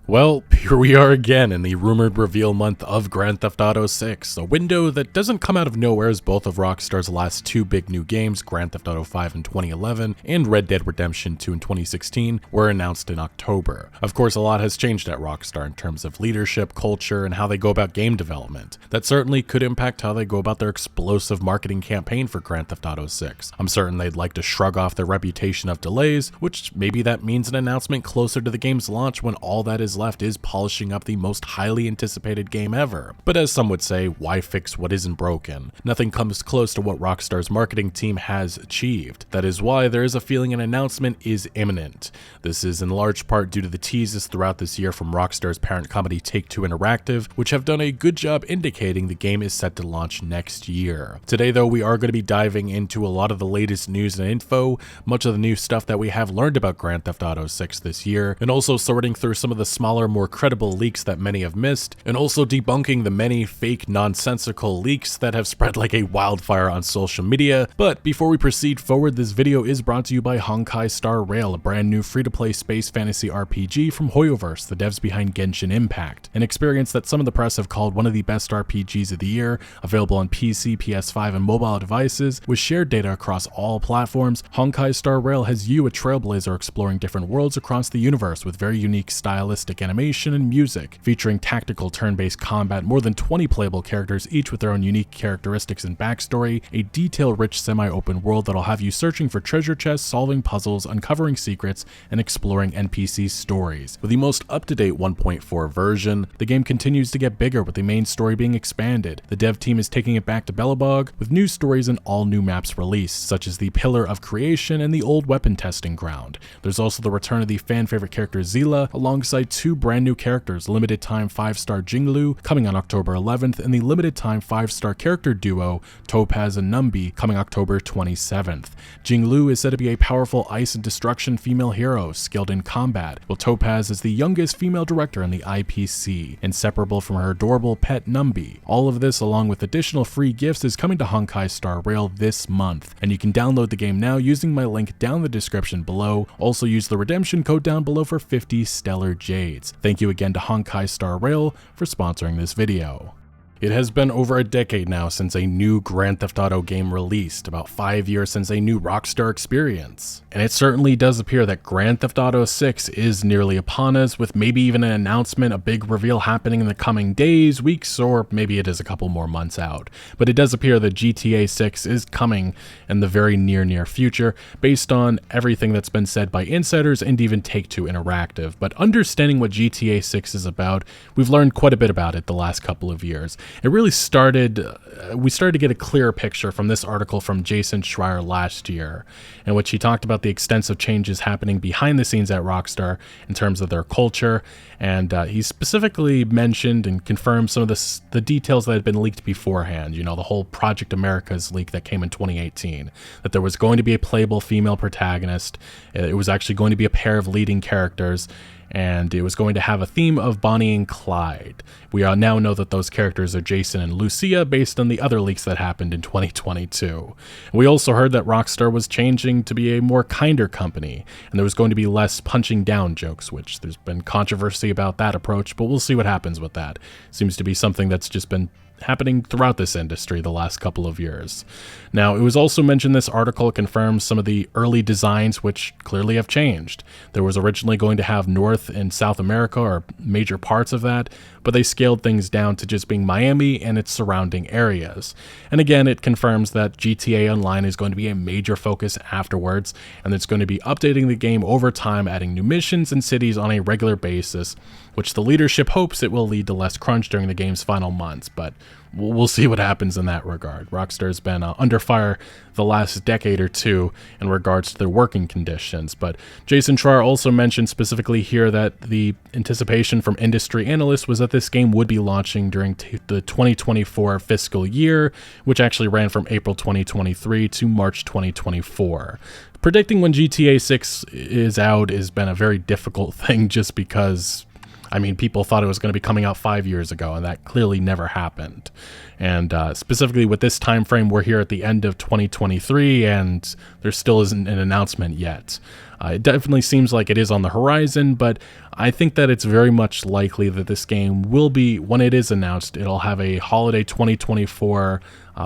Well, here we are again in the rumored reveal month of Grand Theft Auto 6, a window that doesn't come out of nowhere as both of Rockstar's last two big new games, Grand Theft Auto 5 in 2011 and Red Dead Redemption 2 in 2016, were announced in October. Of course, a lot has changed at Rockstar in terms of leadership, culture, and how they go about game development. That certainly could impact how they go about their explosive marketing campaign for Grand Theft Auto 6. I'm certain they'd like to shrug off their reputation of delays, which maybe that means an announcement closer to the game's launch when all that is left is polishing up the most highly anticipated game ever. But as some would say, why fix what isn't broken? Nothing comes close to what Rockstar's marketing team has achieved. That is why there is a feeling an announcement is imminent. This is in large part due to the teases throughout this year from Rockstar's parent company Take-Two Interactive, which have done a good job indicating the game is set to launch next year. Today though, we are going to be diving into a lot of the latest news and info, much of the new stuff that we have learned about Grand Theft Auto 6 this year, and also sorting through some of the smaller, more credible leaks that many have missed, and also debunking the many fake, nonsensical leaks that have spread like a wildfire on social media. But before we proceed forward, this video is brought to you by Honkai Star Rail, a brand new free-to-play space fantasy RPG from Hoyoverse, the devs behind Genshin Impact, an experience that some of the press have called one of the best RPGs of the year, available on PC, PS5, and mobile devices, with shared data across all platforms. Honkai Star Rail has you, a trailblazer, exploring different worlds across the universe with very unique stylistic animation and music, featuring tactical turn-based combat, more than 20 playable characters, each with their own unique characteristics and backstory, a detail-rich semi-open world that'll have you searching for treasure chests, solving puzzles, uncovering secrets, and exploring NPC stories. With the most up-to-date 1.4 version, the game continues to get bigger, with the main story being expanded. The dev team is taking it back to Belobog, with new stories and all new maps released, such as the Pillar of Creation and the old weapon testing ground. There's also the return of the fan-favorite character Zila, alongside two brand new characters, limited time 5-star Jingliu coming on October 11th, and the limited time 5-star character duo Topaz and Numby coming October 27th. Jingliu is said to be a powerful ice and destruction female hero, skilled in combat, while Topaz is the youngest female director in the IPC, inseparable from her adorable pet Numby. All of this, along with additional free gifts, is coming to Honkai Star Rail this month, and you can download the game now using my link down the description below. Also use the redemption code down below for 50 Stellar Jades. Thank you again to Honkai Star Rail for sponsoring this video. It has been over a decade now since a new Grand Theft Auto game released, about 5 years since a new Rockstar experience. And it certainly does appear that Grand Theft Auto 6 is nearly upon us, with maybe even an announcement, a big reveal happening in the coming days, weeks, or maybe it is a couple more months out. But it does appear that GTA 6 is coming in the very near future, based on everything that's been said by insiders and even Take-Two Interactive. But understanding what GTA 6 is about, we've learned quite a bit about it the last couple of years. It really we started to get a clearer picture from this article from Jason Schreier last year, in which he talked about the extensive changes happening behind the scenes at Rockstar in terms of their culture, and he specifically mentioned and confirmed some of the details that had been leaked beforehand. You know, the whole Project Americas leak that came in 2018, that there was going to be a playable female protagonist, it was actually going to be a pair of leading characters, and it was going to have a theme of Bonnie and Clyde. We now know that those characters are Jason and Lucia, based on the other leaks that happened in 2022. We also heard that Rockstar was changing to be a more kinder company, and there was going to be less punching down jokes, which there's been controversy about that approach, but we'll see what happens with that. Seems to be something that's just been happening throughout this industry the last couple of years. Now, it was also mentioned this article confirms some of the early designs which clearly have changed. There was originally going to have North and South America, or major parts of that, but they scaled things down to just being Miami and its surrounding areas. And again, it confirms that GTA Online is going to be a major focus afterwards, and it's going to be updating the game over time, adding new missions and cities on a regular basis, which the leadership hopes it will lead to less crunch during the game's final months, but we'll see what happens in that regard. Rockstar's been under fire the last decade or two in regards to their working conditions, but Jason Schreier also mentioned specifically here that the anticipation from industry analysts was that this game would be launching during the 2024 fiscal year, which actually ran from April 2023 to March 2024. Predicting when GTA 6 is out has been a very difficult thing, just because I mean, people thought it was going to be coming out 5 years ago, and that clearly never happened. And specifically with this time frame, we're here at the end of 2023, and there still isn't an announcement yet. It definitely seems like it is on the horizon, but I think that it's very much likely that this game will be, when it is announced, it'll have a holiday 2024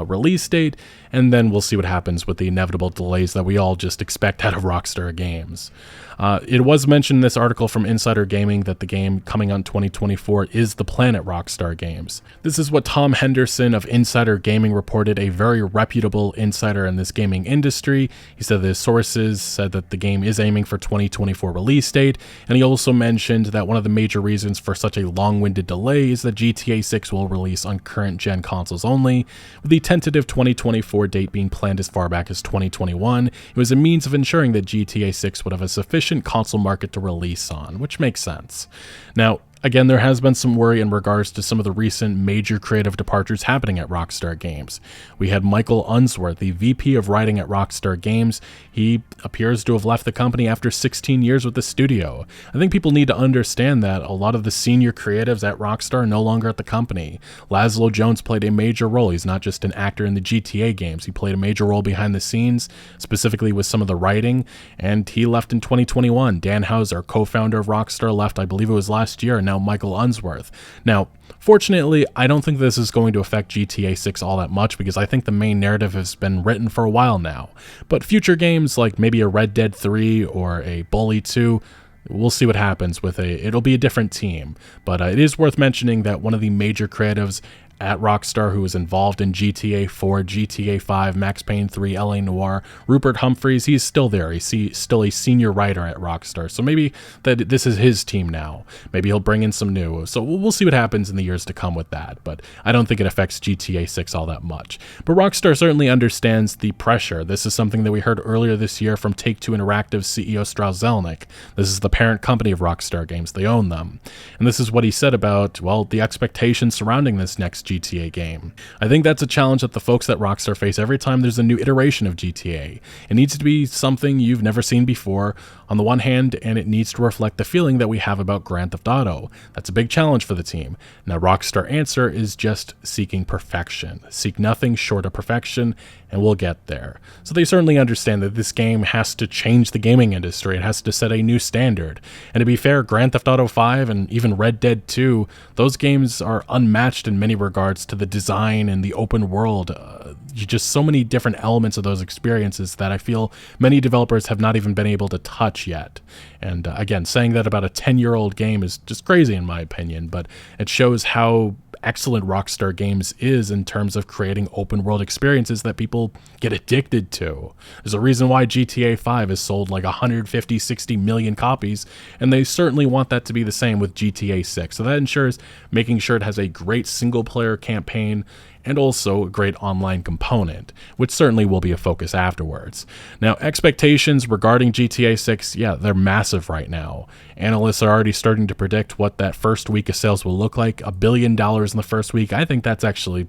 release date, and then we'll see what happens with the inevitable delays that we all just expect out of Rockstar Games. It was mentioned in this article from Insider Gaming that the game coming on 2024 is the Planet Rockstar Games. This is what Tom Henderson of Insider Gaming reported, a very reputable insider in this gaming industry. He said the sources said that the game is aiming for 2024 release date, and he also mentioned that one of the major reasons for such a long-winded delay is that GTA 6 will release on current-gen consoles only, with the tentative 2024 date being planned as far back as 2021. It was a means of ensuring that GTA 6 would have a sufficient console market to release on, which makes sense. Now, again, there has been some worry in regards to some of the recent major creative departures happening at Rockstar Games. We had Michael Unsworth, the VP of writing at Rockstar Games. He appears to have left the company after 16 years with the studio. I think people need to understand that a lot of the senior creatives at Rockstar are no longer at the company. Laszlo Jones played a major role. He's not just an actor in the GTA games. He played a major role behind the scenes, specifically with some of the writing, and he left in 2021. Dan Houser, co-founder of Rockstar, left, I believe it was last year, and now Michael Unsworth. Now, fortunately, I don't think this is going to affect GTA 6 all that much because I think the main narrative has been written for a while now. But future games like maybe a Red Dead 3 or a Bully 2, we'll see what happens with it'll be a different team. But it is worth mentioning that one of the major creatives at Rockstar who was involved in GTA 4, GTA 5, Max Payne 3, LA Noire, Rupert Humphreys, he's still there. He's still a senior writer at Rockstar. So maybe that this is his team now. Maybe he'll bring in some new. So we'll see what happens in the years to come with that. But I don't think it affects GTA 6 all that much. But Rockstar certainly understands the pressure. This is something that we heard earlier this year from Take-Two Interactive CEO Strauss Zelnick. This is the parent company of Rockstar Games. They own them. And this is what he said about, well, the expectations surrounding this next GTA game. I think that's a challenge that the folks at Rockstar face every time there's a new iteration of GTA. It needs to be something you've never seen before, on the one hand, and it needs to reflect the feeling that we have about Grand Theft Auto. That's a big challenge for the team. Now, Rockstar answer is just seeking perfection. Seek nothing short of perfection, and we'll get there. So they certainly understand that this game has to change the gaming industry. It has to set a new standard. And to be fair, Grand Theft Auto 5 and even Red Dead 2, those games are unmatched in many regards to the design and the open world. Just so many different elements of those experiences that I feel many developers have not even been able to touch yet. And again, saying that about a 10-year-old game is just crazy in my opinion, but it shows how excellent Rockstar Games is in terms of creating open world experiences that people get addicted to. There's a reason why GTA 5 has sold like 150-60 million copies, and they certainly want that to be the same with GTA 6. So that ensures making sure it has a great single player campaign and also a great online component, which certainly will be a focus afterwards. Now, expectations regarding GTA 6, yeah, they're massive right now. Analysts are already starting to predict what that first week of sales will look like. $1 billion in the first week. I think that's actually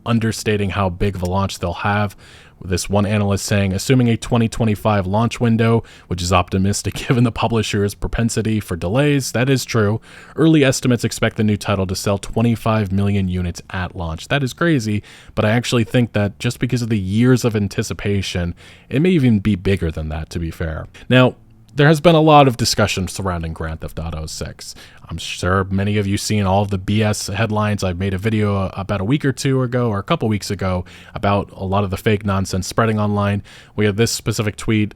understating how big of a launch they'll have. This one analyst saying, assuming a 2025 launch window, which is optimistic given the publisher's propensity for delays, that is true. Early estimates expect the new title to sell 25 million units at launch. That is crazy, but I actually think that just because of the years of anticipation, it may even be bigger than that, to be fair. Now, there has been a lot of discussion surrounding Grand Theft Auto 6. I'm sure many of you seen all of the BS headlines. I made a video about a week or two ago, or a couple weeks ago, about a lot of the fake nonsense spreading online. We have this specific tweet.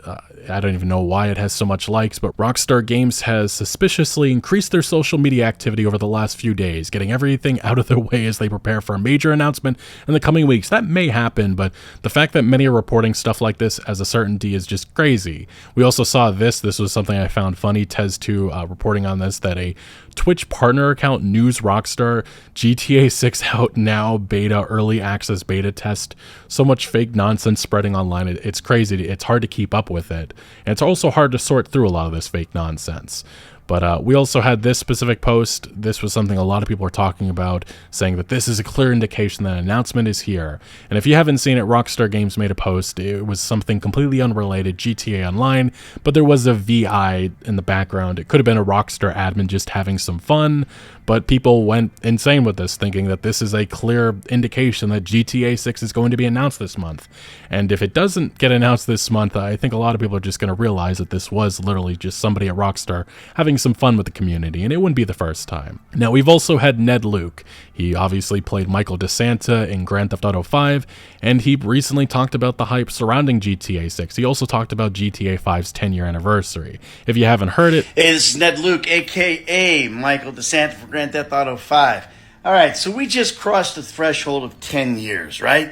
I don't even know why it has so much likes, but Rockstar Games has suspiciously increased their social media activity over the last few days, getting everything out of their way as they prepare for a major announcement in the coming weeks. That may happen, but the fact that many are reporting stuff like this as a certainty is just crazy. We also saw this was something I found funny, Tez2 reporting on this, that a Twitch partner account, News Rockstar, GTA 6 out now, beta, early access beta test. So much fake nonsense spreading online. It's crazy. It's hard to keep up with it. And it's also hard to sort through a lot of this fake nonsense. But we also had this specific post. This was something a lot of people were talking about, saying that this is a clear indication that an announcement is here. And if you haven't seen it, Rockstar Games made a post. It was something completely unrelated, GTA Online, but there was a VI in the background. It could have been a Rockstar admin just having some fun, but people went insane with this, thinking that this is a clear indication that GTA 6 is going to be announced this month. And if it doesn't get announced this month, I think a lot of people are just going to realize that this was literally just somebody at Rockstar having some fun with the community, and it wouldn't be the first time. Now, we've also had Ned Luke. He obviously played Michael DeSanta in Grand Theft Auto 5, and he recently talked about the hype surrounding GTA 6. He also talked about GTA 5's 10-year anniversary. If you haven't heard it... Hey, this is Ned Luke, a.k.a. Michael DeSanta for Grand Theft Auto 5. All right, so we just crossed the threshold of 10 years, right?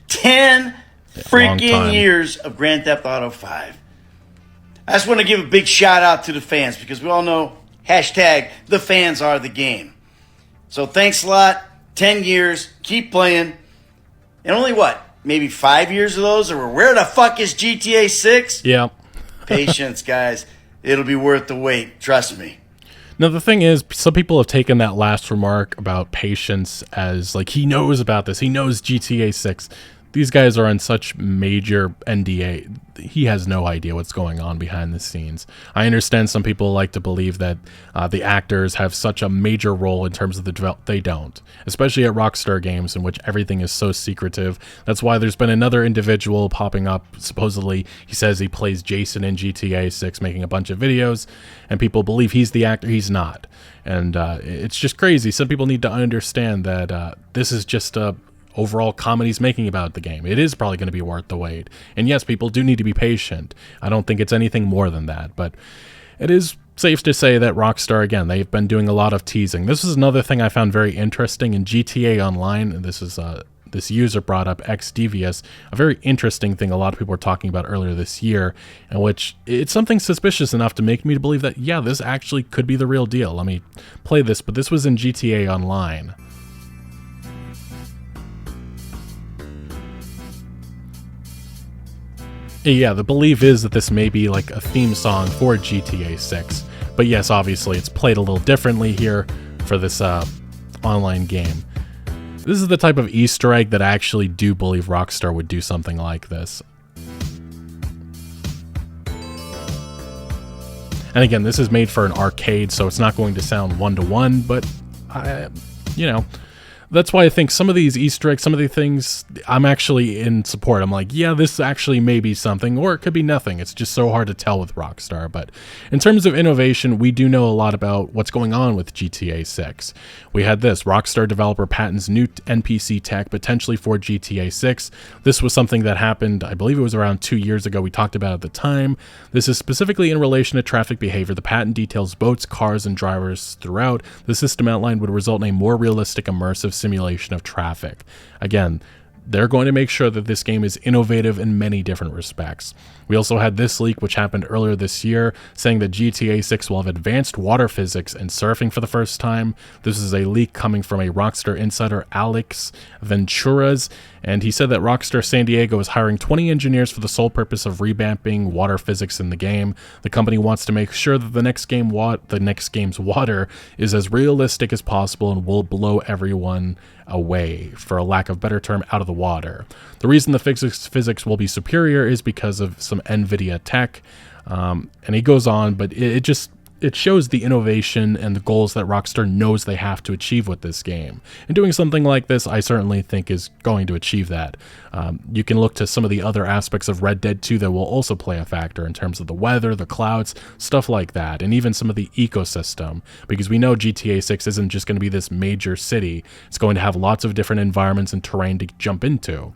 10 freaking years of Grand Theft Auto 5. I just want to give a big shout out to the fans, because we all know, hashtag, the fans are the game. So thanks a lot. 10 years. Keep playing. And only what? Maybe 5 years of those? Or where the fuck is GTA 6? Yeah. Patience, guys. It'll be worth the wait. Trust me. Now, the thing is, some people have taken that last remark about patience as, like, he knows about this. He knows GTA 6. These guys are on such major NDA. He has no idea what's going on behind the scenes. I understand some people like to believe that the actors have such a major role in terms of the development. They don't, especially at Rockstar Games, in which everything is so secretive. That's why there's been another individual popping up. Supposedly, he says he plays Jason in GTA 6, making a bunch of videos, and people believe he's the actor. He's not. And it's just crazy. Some people need to understand that this is just a overall comedy's making about the game. It is probably going to be worth the wait. And yes, people do need to be patient. I don't think it's anything more than that, but it is safe to say that Rockstar, again, they've been doing a lot of teasing. This is another thing I found very interesting in GTA Online, and this is this user brought up XDevious, a very interesting thing a lot of people were talking about earlier this year, in which it's something suspicious enough to make me believe that, yeah, this actually could be the real deal. Let me play this, but this was in GTA Online. Yeah, the belief is that this may be like a theme song for GTA 6. But yes, obviously, it's played a little differently here for this online game. This is the type of Easter egg that I actually do believe Rockstar would do something like this. And again, this is made for an arcade, so it's not going to sound one-to-one, but, you know... That's why I think some of these Easter eggs, some of the things, I'm actually in support. I'm like, yeah, this actually may be something, or it could be nothing. It's just so hard to tell with Rockstar. But in terms of innovation, we do know a lot about what's going on with GTA 6. We had this. Rockstar developer patents new NPC tech potentially for GTA 6. This was something that happened, I believe it was around 2 years ago. We talked about it at the time. This is specifically in relation to traffic behavior. The patent details boats, cars, and drivers throughout. The system outlined would result in a more realistic, immersive simulation of traffic. Again, they're going to make sure that this game is innovative in many different respects. We also had this leak, which happened earlier this year, saying that GTA 6 will have advanced water physics and surfing for the first time. This is a leak coming from a Rockstar insider, Alex Venturas, and he said that Rockstar San Diego is hiring 20 engineers for the sole purpose of revamping water physics in the game. The company wants to make sure that the next game's water is as realistic as possible and will blow everyone away, for a lack of better term, out of the water. The reason the physics will be superior is because of some NVIDIA tech, and he goes on, but it shows the innovation and the goals that Rockstar knows they have to achieve with this game. And doing something like this, I certainly think is going to achieve that. You can look to some of the other aspects of Red Dead 2 that will also play a factor in terms of the weather, the clouds, stuff like that, and even some of the ecosystem, because we know GTA 6 isn't just going to be this major city. It's going to have lots of different environments and terrain to jump into.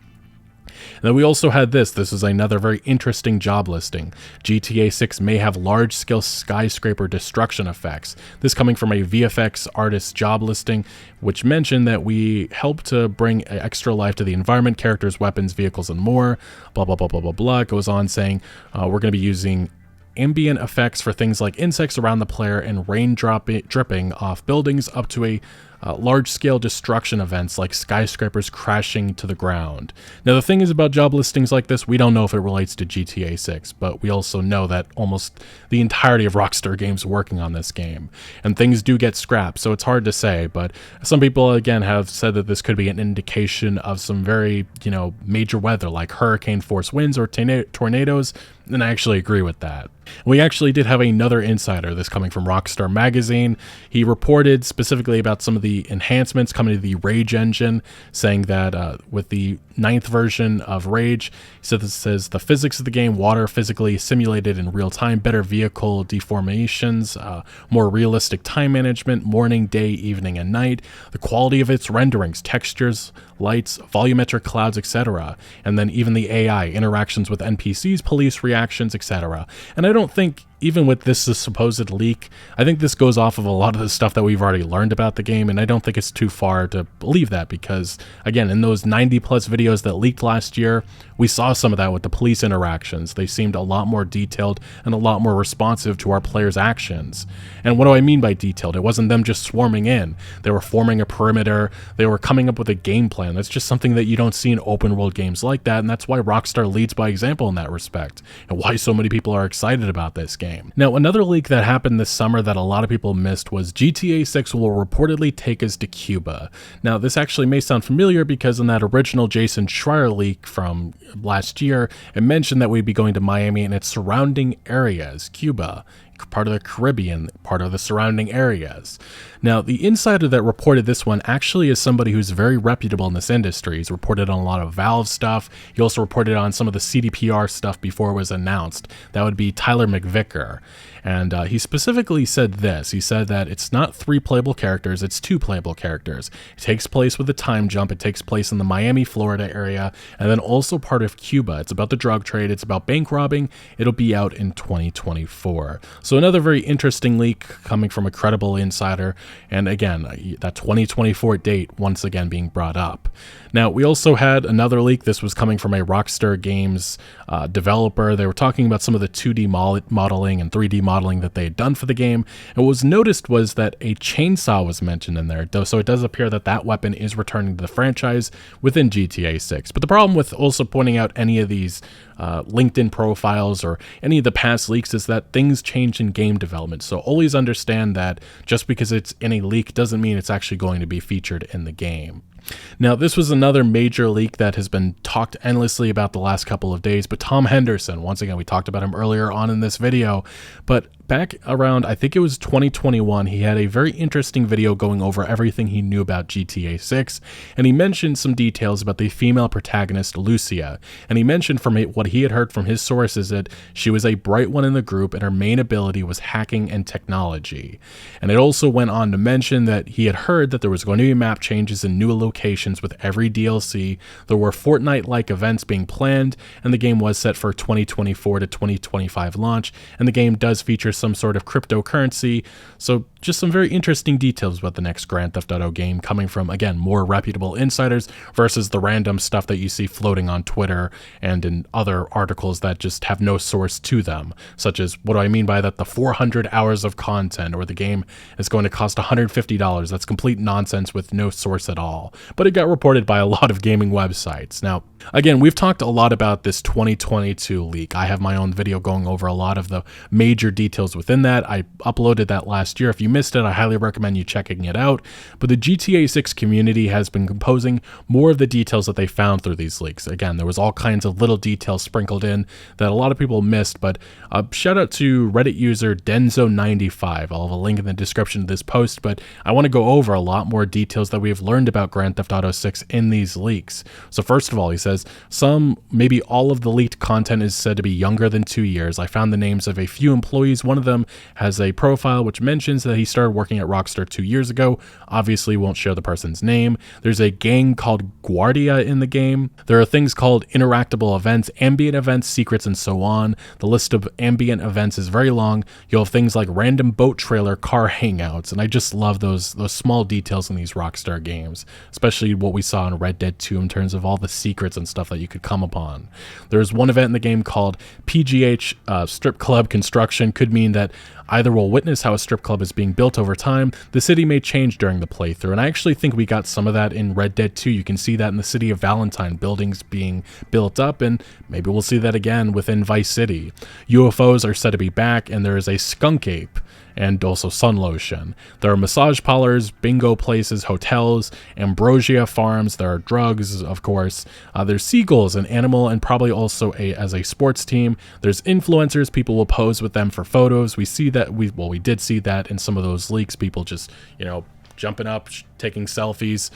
And then we also had this. This is another very interesting job listing. GTA 6 may have large-scale skyscraper destruction effects. This coming from a VFX artist job listing, which mentioned that we help to bring extra life to the environment, characters, weapons, vehicles, and more. Blah, blah, blah, blah, blah, blah. It goes on saying we're going to be using ambient effects for things like insects around the player and rain dripping off buildings up to a large-scale destruction events like skyscrapers crashing to the ground. Now, the thing is about job listings like this, we don't know if it relates to GTA 6, but we also know that almost the entirety of Rockstar Games working on this game, and things do get scrapped, so it's hard to say, but some people, again, have said that this could be an indication of some very, major weather, like hurricane force winds or tornadoes, and I actually agree with that. We actually did have another insider, this coming from Rockstar Magazine. He reported specifically about some of the enhancements coming to the Rage engine, saying that with the 9th version of Rage, this says the physics of the game, water physically simulated in real time, better vehicle deformations, more realistic time management, morning, day, evening, and night, the quality of its renderings, textures, lights, volumetric clouds, etc. And then even the AI, interactions with NPCs, police reactions, etc. And I don't think, even with this supposed leak, I think this goes off of a lot of the stuff that we've already learned about the game, and I don't think it's too far to believe that, because, again, in those 90-plus videos that leaked last year, we saw some of that with the police interactions. They seemed a lot more detailed and a lot more responsive to our players' actions. And what do I mean by detailed? It wasn't them just swarming in. They were forming a perimeter. They were coming up with a game plan. That's just something that you don't see in open-world games like that, and that's why Rockstar leads by example in that respect, and why so many people are excited about this game. Now, another leak that happened this summer that a lot of people missed was GTA 6 will reportedly take us to Cuba. Now, this actually may sound familiar because in that original Jason Schreier leak from last year, it mentioned that we'd be going to Miami and its surrounding areas, Cuba, part of the Caribbean, part of the surrounding areas. Now, the insider that reported this one actually is somebody who's very reputable in this industry. He's reported on a lot of Valve stuff. He also reported on some of the CDPR stuff before it was announced. That would be Tyler McVicker. And he specifically said this. He said that it's not 3 playable characters, it's 2 playable characters. It takes place with a time jump. It takes place in the Miami, Florida area, and then also part of Cuba. It's about the drug trade. It's about bank robbing. It'll be out in 2024. So another very interesting leak coming from a credible insider. And again, that 2024 date once again being brought up. Now, we also had another leak. This was coming from a Rockstar Games developer. They were talking about some of the 2D modeling and 3D modeling that they had done for the game. And what was noticed was that a chainsaw was mentioned in there. So it does appear that that weapon is returning to the franchise within GTA 6. But the problem with also pointing out any of these LinkedIn profiles or any of the past leaks is that things change in game development. So always understand that just because it's in a leak doesn't mean it's actually going to be featured in the game. Now, this was another major leak that has been talked endlessly about the last couple of days, but Tom Henderson, once again, we talked about him earlier on in this video, but back around, I think it was 2021, he had a very interesting video going over everything he knew about GTA 6, and he mentioned some details about the female protagonist, Lucia, and he mentioned from what he had heard from his sources that she was a bright one in the group, and her main ability was hacking and technology. And it also went on to mention that he had heard that there was going to be map changes and new locations with every DLC, there were Fortnite-like events being planned, and the game was set for 2024 to 2025 launch, and the game does feature some sort of cryptocurrency. So just some very interesting details about the next Grand Theft Auto game coming from, again, more reputable insiders versus the random stuff that you see floating on Twitter and in other articles that just have no source to them, such as, what do I mean by that? The 400 hours of content, or the game is going to cost $150. That's complete nonsense with no source at all. But it got reported by a lot of gaming websites. Now, again, we've talked a lot about this 2022 leak. I have my own video going over a lot of the major details within that. I uploaded that last year. If you missed it, I highly recommend you checking it out. But the GTA 6 community has been composing more of the details that they found through these leaks. Again, there was all kinds of little details sprinkled in that a lot of people missed, but shout out to Reddit user Denzo95. I'll have a link in the description of this post, but I want to go over a lot more details that we have learned about Grand Theft Auto 6 in these leaks. So first of all, he says, some, maybe all of the leaked content is said to be younger than 2 years. I found the names of a few employees. One of them has a profile which mentions that he started working at Rockstar 2 years ago. Obviously won't share the person's name. There's a gang called Guardia in the game. There are things called interactable events, ambient events, secrets, and so on. The list of ambient events is very long. You'll have things like random boat trailer car hangouts, and I just love those small details in these Rockstar games, especially what we saw in Red Dead 2 in terms of all the secrets and stuff that you could come upon. There's one event in the game called PGH Strip Club Construction. Could mean that Either we'll witness how a strip club is being built over time, the city may change during the playthrough, and I actually think we got some of that in Red Dead 2. You can see that in the city of Valentine, buildings being built up, and maybe we'll see that again within Vice City. UFOs are said to be back, and there is a skunk ape, and also sun lotion. There are massage parlors, bingo places, hotels, ambrosia farms. There are drugs, of course. There's seagulls, an animal, and probably also as a sports team. There's influencers. People will pose with them for photos. We see that we did see that in some of those leaks. People just, jumping up, taking selfies.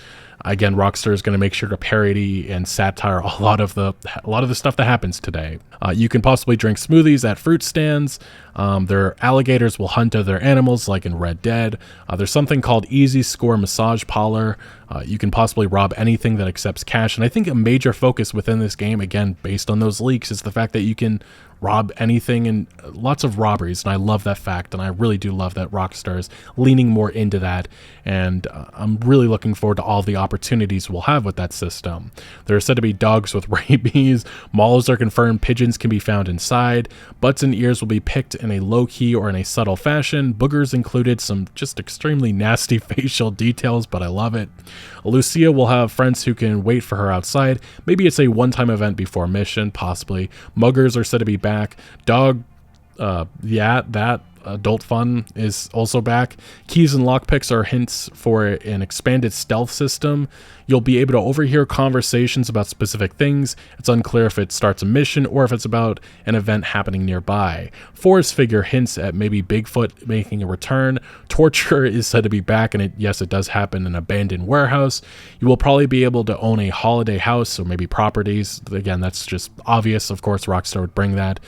Again, Rockstar is going to make sure to parody and satire a lot of the stuff that happens today. You can possibly drink smoothies at fruit stands. Their alligators will hunt other animals, like in Red Dead. There's something called Easy Score Massage Parlor. You can possibly rob anything that accepts cash. And I think a major focus within this game, again, based on those leaks, is the fact that you can rob anything, and lots of robberies, and I love that fact, and I really do love that Rockstar is leaning more into that, and I'm really looking forward to all the opportunities we'll have with that system. There are said to be dogs with rabies, malls are confirmed, pigeons can be found inside, butts and ears will be picked in a low-key or in a subtle fashion, boogers included, some just extremely nasty facial details, but I love it. Lucia will have friends who can wait for her outside. Maybe it's a one-time event before mission, possibly. Muggers are said to be back. Dog, that adult fun is also back. Keys and lockpicks are hints for an expanded stealth system. You'll be able to overhear conversations about specific things. It's unclear if it starts a mission or if it's about an event happening nearby. Forest figure hints at maybe Bigfoot making a return. Torture is said to be back, and yes, it does happen in an abandoned warehouse. You will probably be able to own a holiday house or maybe properties. Again, that's just obvious. Of course, Rockstar would bring that.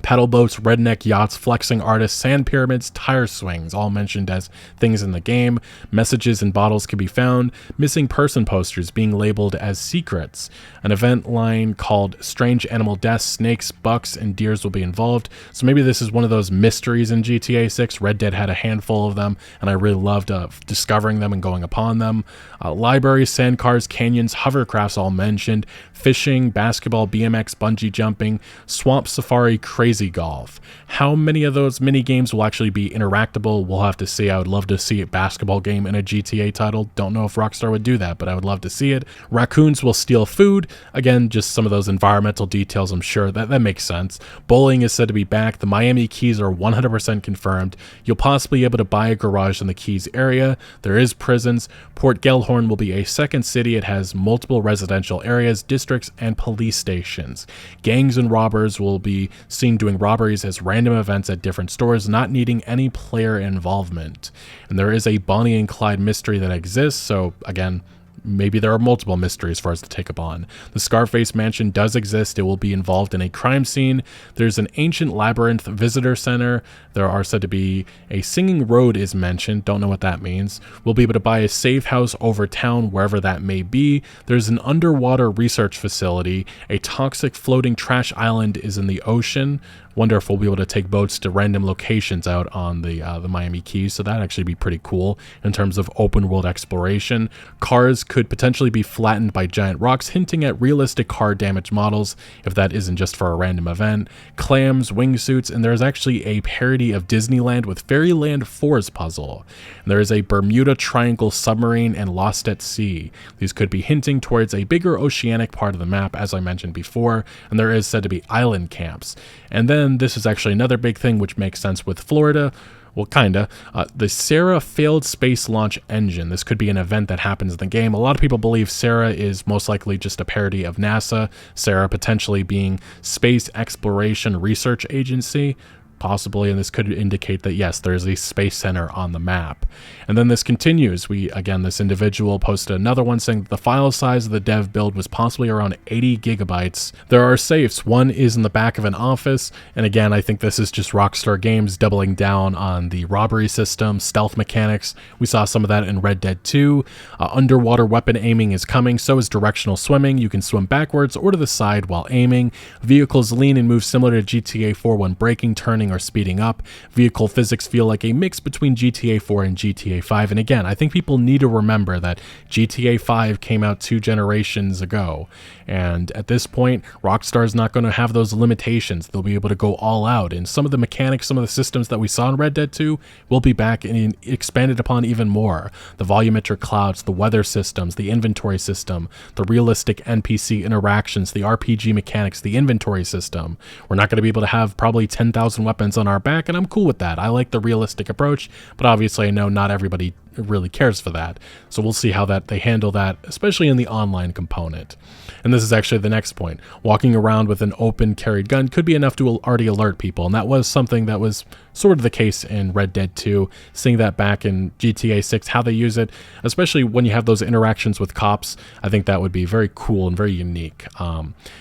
Paddle boats, redneck yachts, flexing artists, sand pyramids, tire swings, all mentioned as things in the game. Messages in bottles can be found. Missing person posters being labeled as secrets. An event line called Strange Animal Deaths, snakes, bucks, and deers will be involved. So maybe this is one of those mysteries in GTA 6. Red Dead had a handful of them, and I really loved discovering them and going upon them. Libraries, sandcars, canyons, hovercrafts all mentioned. Fishing, basketball, BMX, bungee jumping, swamp safari, crazy golf. How many of those mini games will actually be interactable? We'll have to see. I would love to see a basketball game in a GTA title. Don't know if Rockstar would do that, but I would love to see it. Raccoons will steal food. Again, just some of those environmental details, I'm sure that makes sense. Bowling is said to be back. The Miami Keys are 100% confirmed. You'll possibly be able to buy a garage in the Keys area. There is prisons. Port Gellhorn will be a second city. It has multiple residential areas, districts, and police stations. Gangs and robbers will be seen doing robberies as random events at different stores, not needing any player involvement. And there is a Bonnie and Clyde mystery that exists, so again, maybe there are multiple mysteries for us to take up on. The Scarface Mansion does exist. It will be involved in a crime scene. There's an ancient labyrinth visitor center. There are said to be a singing road is mentioned. Don't know what that means. We'll be able to buy a safe house over town, wherever that may be. There's an underwater research facility. A toxic floating trash island is in the ocean. Wonder if we'll be able to take boats to random locations out on the Miami Keys, so that'd actually be pretty cool in terms of open world exploration. Cars could potentially be flattened by giant rocks, hinting at realistic car damage models, if that isn't just for a random event. Clams, wingsuits, and there's actually a parody of Disneyland with Fairyland 4's puzzle. And there is a Bermuda Triangle submarine and Lost at Sea. These could be hinting towards a bigger oceanic part of the map, as I mentioned before, and there is said to be island camps. And then this is actually another big thing which makes sense with Florida. Well, kinda. The Sarah failed space launch engine. This could be an event that happens in the game. A lot of people believe Sarah is most likely just a parody of NASA. Sarah potentially being Space Exploration Research Agency. Possibly, and this could indicate that yes, there's a space center on the map. And then this continues. This individual posted another one saying that the file size of the dev build was possibly around 80 gigabytes. There are safes. One is in the back of an office, and again, I think this is just Rockstar Games doubling down on the robbery system, stealth mechanics. We saw some of that in Red Dead 2. Underwater weapon aiming is coming, so is directional swimming. You can swim backwards or to the side while aiming. Vehicles lean and move similar to GTA 4 when braking, turning, racing or speeding up. Vehicle physics feel like a mix between GTA 4 and GTA 5. And again, I think people need to remember that GTA 5 came out 2 generations ago. And at this point, Rockstar's not going to have those limitations. They'll be able to go all out. And some of the mechanics, some of the systems that we saw in Red Dead 2 will be back and expanded upon even more. The volumetric clouds, the weather systems, the inventory system, the realistic NPC interactions, the RPG mechanics, the inventory system. We're not going to be able to have probably 10,000 weapons on our back, and I'm cool with that. I like the realistic approach, but obviously I know not everybody really cares for that. So we'll see how they handle that, especially in the online component. And this is actually the next point. Walking around with an open carried gun could be enough to already alert people, and that was something that was sort of the case in Red Dead 2. Seeing that back in GTA 6, how they use it, especially when you have those interactions with cops, I think that would be very cool and very unique.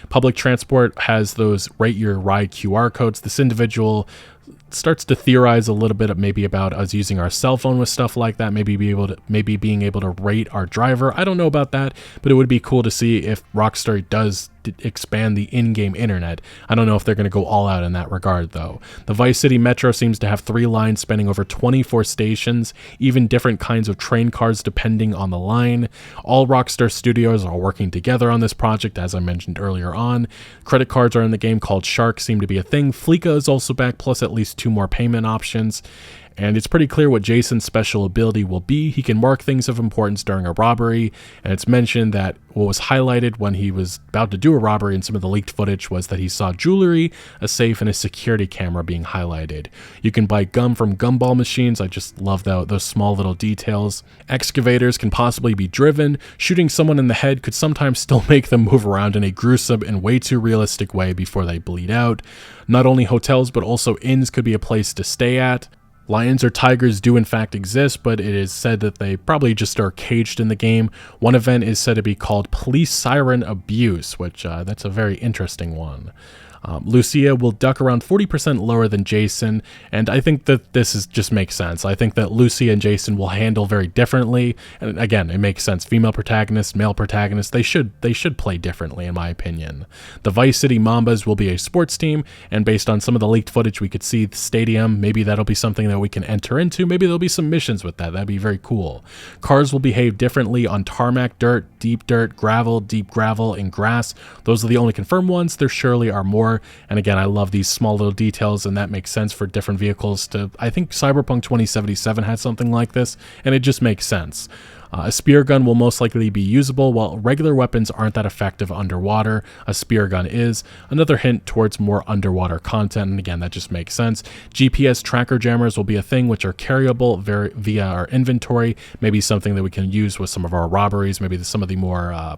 Public transport has those rate your ride QR codes. This individual starts to theorize a little bit maybe about us using our cell phone with stuff like that, maybe being able to rate our driver. I don't know about that, but it would be cool to see if Rockstar does expand the in-game internet. I don't know if they're going to go all out in that regard, though. The Vice City Metro seems to have 3 lines spanning over 24 stations, even different kinds of train cars depending on the line. All Rockstar Studios are working together on this project, as I mentioned earlier on. Credit cards are in the game called Shark, seem to be a thing. Fleeca is also back, plus at least 2 more payment options. And it's pretty clear what Jason's special ability will be. He can mark things of importance during a robbery, and it's mentioned that what was highlighted when he was about to do a robbery in some of the leaked footage was that he saw jewelry, a safe, and a security camera being highlighted. You can buy gum from gumball machines. I just love those small little details. Excavators can possibly be driven. Shooting someone in the head could sometimes still make them move around in a gruesome and way too realistic way before they bleed out. Not only hotels, but also inns could be a place to stay at. Lions or tigers do in fact exist, but it is said that they probably just are caged in the game. One event is said to be called Police Siren Abuse, which that's a very interesting one. Lucia will duck around 40% lower than Jason, and I think that just makes sense. I think that Lucia and Jason will handle very differently, and again, it makes sense. Female protagonist, male protagonist, they should play differently, in my opinion. The Vice City Mambas will be a sports team, and based on some of the leaked footage, we could see the stadium. Maybe that'll be something that we can enter into. Maybe there'll be some missions with that. That'd be very cool. Cars will behave differently on tarmac, dirt, deep gravel, and grass. Those are the only confirmed ones. There surely are more. And again, I love these small little details, and that makes sense for different vehicles. I think Cyberpunk 2077 had something like this, and it just makes sense. A spear gun will most likely be usable, while regular weapons aren't that effective underwater. A spear gun is. Another hint towards more underwater content, and again, that just makes sense. GPS tracker jammers will be a thing, which are carryable via our inventory. Maybe something that we can use with some of our robberies, maybe some of the more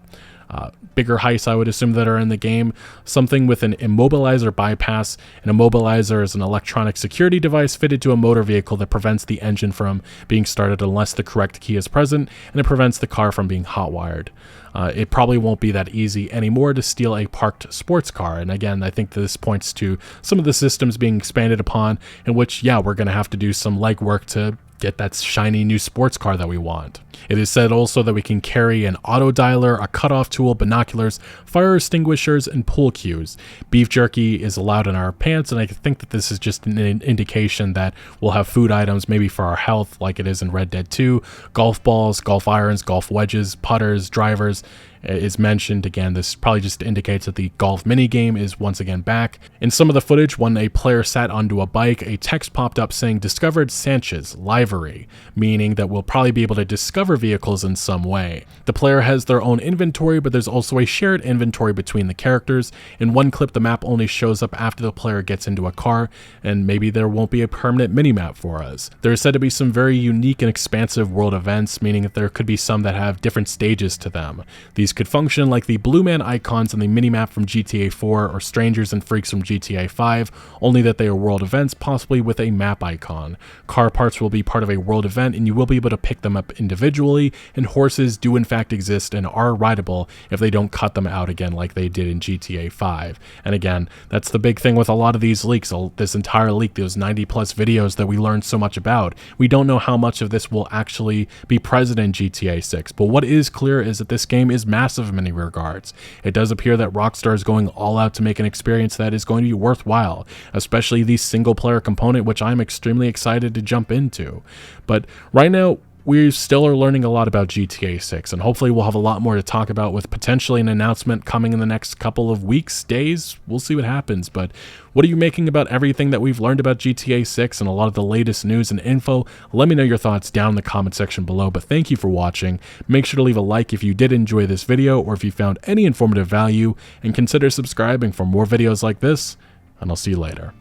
bigger heists, I would assume, that are in the game. Something with an immobilizer bypass. An immobilizer is an electronic security device fitted to a motor vehicle that prevents the engine from being started unless the correct key is present, and it prevents the car from being hotwired. It probably won't be that easy anymore to steal a parked sports car. And again, I think this points to some of the systems being expanded upon, in which, yeah, we're going to have to do some legwork to get that shiny new sports car that we want. It is said also that we can carry an auto dialer, a cutoff tool, binoculars, fire extinguishers, and pool cues. Beef jerky is allowed in our pants, and I think that this is just an indication that we'll have food items maybe for our health, like it is in Red Dead 2. Golf balls, golf irons, golf wedges, putters, drivers is mentioned. Again, this probably just indicates that the golf minigame is once again back. In some of the footage, when a player sat onto a bike, a text popped up saying discovered Sanchez livery, meaning that we'll probably be able to discover vehicles in some way. The player has their own inventory, but there's also a shared inventory between the characters. In one clip, the map only shows up after the player gets into a car, and maybe there won't be a permanent minimap for us. There is said to be some very unique and expansive world events, meaning that there could be some that have different stages to them. These could function like the Blue Man icons on the minimap from GTA 4 or Strangers and Freaks from GTA 5, only that they are world events, possibly with a map icon. Car parts will be part of a world event, and you will be able to pick them up individually, and horses do in fact exist and are rideable if they don't cut them out again like they did in GTA 5. And again, that's the big thing with a lot of these leaks. This entire leak, those 90 plus videos that we learned so much about, we don't know how much of this will actually be present in GTA 6, but what is clear is that this game is massive in many regards. It does appear that Rockstar is going all out to make an experience that is going to be worthwhile, especially the single-player component, which I'm extremely excited to jump into. But right now, we still are learning a lot about GTA 6, and hopefully we'll have a lot more to talk about with potentially an announcement coming in the next couple of weeks, days. We'll see what happens, but what are you making about everything that we've learned about GTA 6 and a lot of the latest news and info? Let me know your thoughts down in the comment section below, but thank you for watching. Make sure to leave a like if you did enjoy this video or if you found any informative value, and consider subscribing for more videos like this, and I'll see you later.